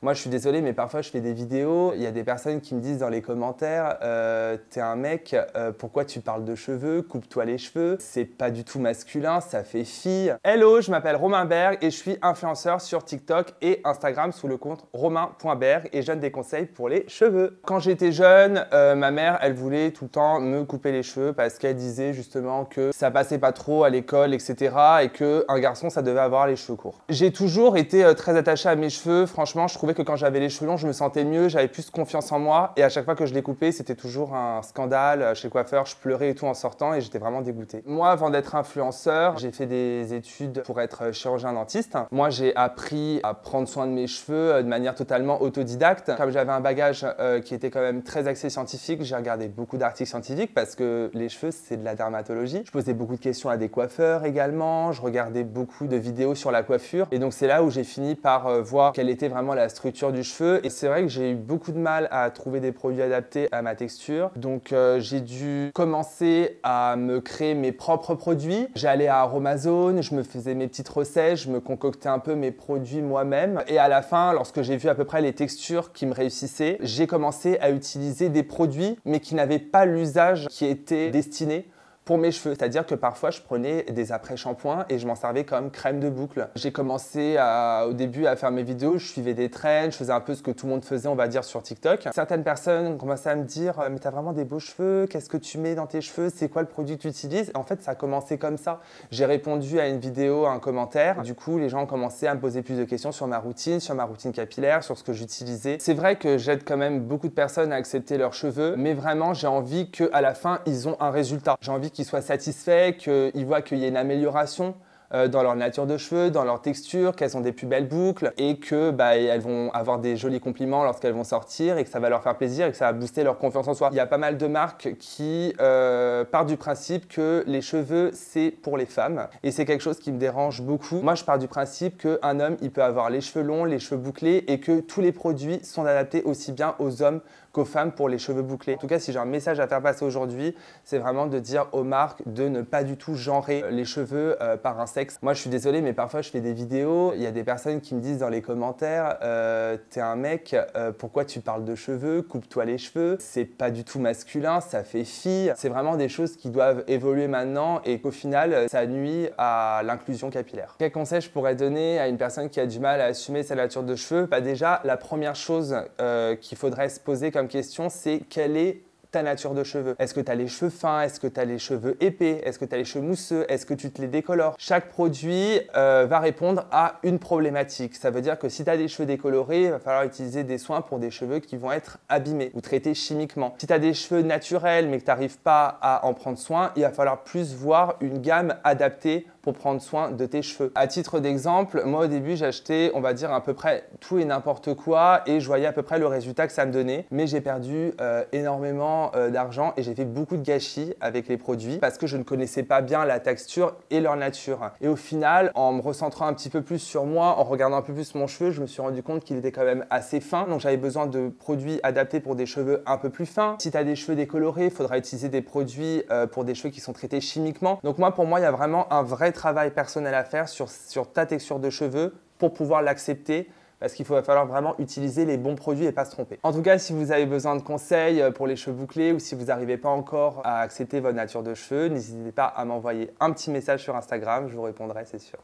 Moi, je suis désolé, mais parfois, je fais des vidéos. Il y a des personnes qui me disent dans les commentaires t'es un mec, pourquoi tu parles de cheveux? Coupe-toi les cheveux. C'est pas du tout masculin, ça fait fille. Hello, je m'appelle Romain Berg et je suis influenceur sur TikTok et Instagram sous le compte romain.berg et je donne des conseils pour les cheveux. Quand j'étais jeune, ma mère, elle voulait tout le temps me couper les cheveux parce qu'elle disait justement que ça passait pas trop à l'école, etc. et qu'un garçon, ça devait avoir les cheveux courts. J'ai toujours été très attaché à mes cheveux. Franchement, je trouvais que quand j'avais les cheveux longs, je me sentais mieux, j'avais plus confiance en moi. Et à chaque fois que je les coupais, c'était toujours un scandale. Chez le coiffeur, je pleurais et tout en sortant et j'étais vraiment dégoûté. Moi, avant d'être influenceur, j'ai fait des études pour être chirurgien dentiste. Moi, j'ai appris à prendre soin de mes cheveux de manière totalement autodidacte. Comme j'avais un bagage qui était quand même très axé scientifique, j'ai regardé beaucoup d'articles scientifiques parce que les cheveux, c'est de la dermatologie. Je posais beaucoup de questions à des coiffeurs également. Je regardais beaucoup de vidéos sur la coiffure. Et donc, c'est là où j'ai fini par voir quelle était vraiment la structure du cheveu. Et c'est vrai que j'ai eu beaucoup de mal à trouver des produits adaptés à ma texture. Donc, j'ai dû commencer à me créer mes propres produits. J'allais à Aromazone, je me faisais mes petites recettes, je me concoctais un peu mes produits moi-même. Et à la fin, lorsque j'ai vu à peu près les textures qui me réussissaient, j'ai commencé à utiliser des produits, mais qui n'avaient pas l'usage qui était destiné pour mes cheveux. C'est-à-dire que parfois, je prenais des après-shampoings et je m'en servais comme crème de boucle. J'ai commencé au début à faire mes vidéos, je suivais des trends, je faisais un peu ce que tout le monde faisait, on va dire, sur TikTok. Certaines personnes ont commencé à me dire « Mais t'as vraiment des beaux cheveux, qu'est-ce que tu mets dans tes cheveux? C'est quoi le produit que tu utilises ?» En fait, ça a commencé comme ça. J'ai répondu à une vidéo, à un commentaire. Du coup, les gens ont commencé à me poser plus de questions sur ma routine capillaire, sur ce que j'utilisais. C'est vrai que j'aide quand même beaucoup de personnes à accepter leurs cheveux, mais vraiment, j'ai envie qu'à la fin, ils ont un résultat. J'ai envie qu'ils soient satisfaits, qu'ils voient qu'il y a une amélioration dans leur nature de cheveux, dans leur texture, qu'elles ont des plus belles boucles et que elles vont avoir des jolis compliments lorsqu'elles vont sortir et que ça va leur faire plaisir et que ça va booster leur confiance en soi. Il y a pas mal de marques qui partent du principe que les cheveux, c'est pour les femmes et c'est quelque chose qui me dérange beaucoup. Moi, je pars du principe qu'un homme, il peut avoir les cheveux longs, les cheveux bouclés et que tous les produits sont adaptés aussi bien aux hommes qu'aux femmes pour les cheveux bouclés. En tout cas, si j'ai un message à faire passer aujourd'hui, c'est vraiment de dire aux marques de ne pas du tout genrer les cheveux par un sexe. Moi, je suis désolé, mais parfois, je fais des vidéos. Il y a des personnes qui me disent dans les commentaires t'es un mec, pourquoi tu parles de cheveux? Coupe-toi les cheveux. C'est pas du tout masculin, ça fait fille. C'est vraiment des choses qui doivent évoluer maintenant et qu'au final, ça nuit à l'inclusion capillaire. Quel conseil je pourrais donner à une personne qui a du mal à assumer sa nature de cheveux? Déjà, la première chose qu'il faudrait se poser comme question, c'est quelle est ta nature de cheveux. Est-ce que tu as les cheveux fins? Est-ce que tu as les cheveux épais? Est-ce que tu as les cheveux mousseux? Est-ce que tu te les décolores? Chaque produit va répondre à une problématique. Ça veut dire que si tu as des cheveux décolorés, il va falloir utiliser des soins pour des cheveux qui vont être abîmés ou traités chimiquement. Si tu as des cheveux naturels mais que tu n'arrives pas à en prendre soin, il va falloir plus voir une gamme adaptée pour prendre soin de tes cheveux. À titre d'exemple, moi au début j'achetais, on va dire à peu près tout et n'importe quoi et je voyais à peu près le résultat que ça me donnait, mais j'ai perdu énormément d'argent et j'ai fait beaucoup de gâchis avec les produits parce que je ne connaissais pas bien la texture et leur nature. Et au final, en me recentrant un petit peu plus sur moi, en regardant un peu plus mon cheveu, je me suis rendu compte qu'il était quand même assez fin, donc j'avais besoin de produits adaptés pour des cheveux un peu plus fins. Si tu as des cheveux décolorés, il faudra utiliser des produits pour des cheveux qui sont traités chimiquement. Donc pour moi, il y a vraiment un vrai travail personnel à faire sur ta texture de cheveux pour pouvoir l'accepter parce qu'il va falloir vraiment utiliser les bons produits et pas se tromper. En tout cas, si vous avez besoin de conseils pour les cheveux bouclés ou si vous n'arrivez pas encore à accepter votre nature de cheveux, n'hésitez pas à m'envoyer un petit message sur Instagram, je vous répondrai, c'est sûr.